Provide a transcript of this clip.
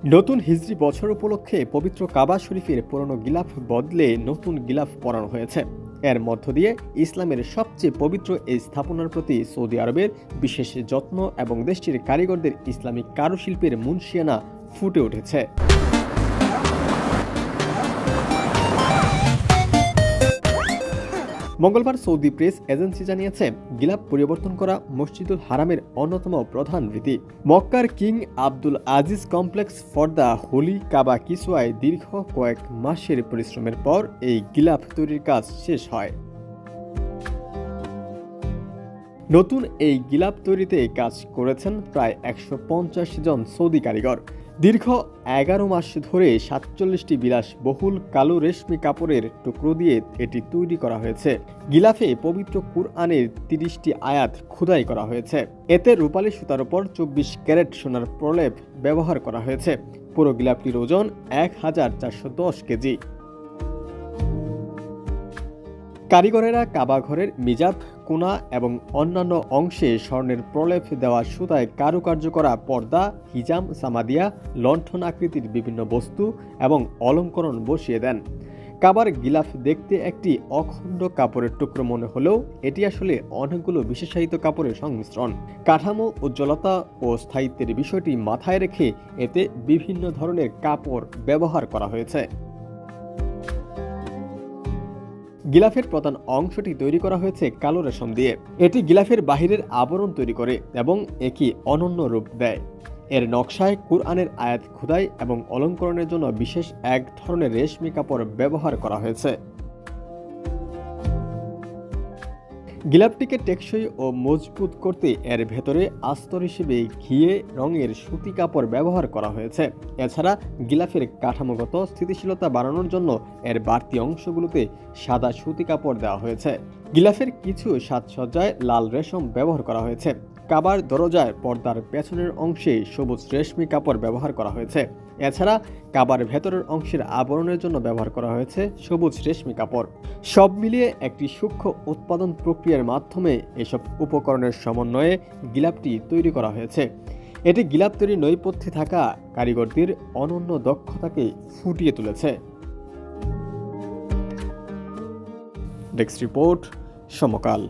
নতুন হিজরি বছর উপলক্ষে পবিত্র কাবা শরীফের পুরনো গিলাফ বদলে নতুন গিলাফ পরানো হয়েছে। এর মধ্য দিয়ে ইসলামের সবচেয়ে পবিত্র এই স্থাপনার প্রতি সৌদি আরবের বিশেষ যত্ন এবং দেশটির কারিগরদের ইসলামিক কারুশিল্পের মুনশিয়ানা ফুটে উঠেছে। মঙ্গলবার সৌদি প্রেস এজেন্সি জানিয়েছে, গিলাফ পরিবর্তন করা মসজিদুল হারামের অন্যতম প্রধান রীতি। মক্কার King Abdul Aziz Complex for the Holy Kaaba কিসওয়ায় দীর্ঘ কয়েক মাসের পরিশ্রমের পর এই গিলাফ তৈরির কাজ শেষ হয়। নতুন এই গিলাফ তৈরিতে কাজ করেছেন প্রায় 150 জন সৌদি কারিগর। দীর্ঘ 11 মাস ধরে 47টি বিলাসবহুল কালো রেশমি কাপড়ের টুকরো দিয়ে এটি তৈরি করা হয়েছে। গিলাফে পবিত্র কুরআনের 30টি আয়াত খোদাই করা হয়েছে। এতে রূপালী সুতার উপর 24 ক্যারেট সোনার প্রলেপ ব্যবহার করা হয়েছে। পুরো গিলাফটির ওজন 1410 কেজি। কারিগরেরা কাবা ঘরের মিজাব, কোনা এবং অন্যান্য অংশে স্বর্ণের প্রলেপ দেওয়া সুতায় কারুকার্য করা পর্দা, হিজাম, সামাদিয়া, লণ্ঠন আকৃতির বিভিন্ন বস্তু এবং অলঙ্করণ বসিয়ে দেন। কাবার গিলাফ দেখতে একটি অখণ্ড কাপড়ের টুকরো মনে হলেও এটি আসলে অনেকগুলো বিশেষায়িত কাপড়ের সংমিশ্রণ। কাঠামো, উজ্জ্বলতা ও স্থায়িত্বের বিষয়টি মাথায় রেখে এতে বিভিন্ন ধরনের কাপড় ব্যবহার করা হয়েছে। গিলাফের প্রধান অংশটি তৈরি করা হয়েছে কালো রেশম দিয়ে। এটি গিলাফের বাহিরের আবরণ তৈরি করে এবং একে অনন্য রূপ দেয়। এর নকশায় কুরআনের আয়াত খোদাই এবং অলঙ্করণের জন্য বিশেষ এক ধরনের রেশমি কাপড় ব্যবহার করা হয়েছে। গিলাফটিকে টেকসই ও মজবুত করতে এর ভেতরে আস্তর হিসেবে ঘিয়ে রঙের সুতি কাপড় ব্যবহার করা হয়েছে। এছাড়া গিলাফের কাঠামোগত স্থিতিশীলতা বাড়ানোর জন্য এর বাড়তি অংশগুলোতে সাদা সুতি কাপড় দেওয়া হয়েছে। গিলাফের কিছু সাজসজ্জায় লাল রেশম ব্যবহার করা হয়েছে। কাবার দরজায় পর্দার পেছনের অংশে সবুজ রেশমি কাপড় ব্যবহার করা হয়েছে। এছাড়া কাবার ভেতরের অংশের আবরণের জন্য ব্যবহার করা হয়েছে সবুজ রেশমি কাপড়। সব মিলিয়ে একটি সূক্ষ্ম উৎপাদন প্রক্রিয়ার মাধ্যমে এসব উপকরণের সমন্বয়ে গিলাফটি তৈরি করা হয়েছে। এটি গিলাফ তৈরির নৈপথ্যে থাকা কারিগরদের অনন্য দক্ষতাকে ফুটিয়ে তুলেছে। ডেস্ক রিপোর্ট, সমকাল।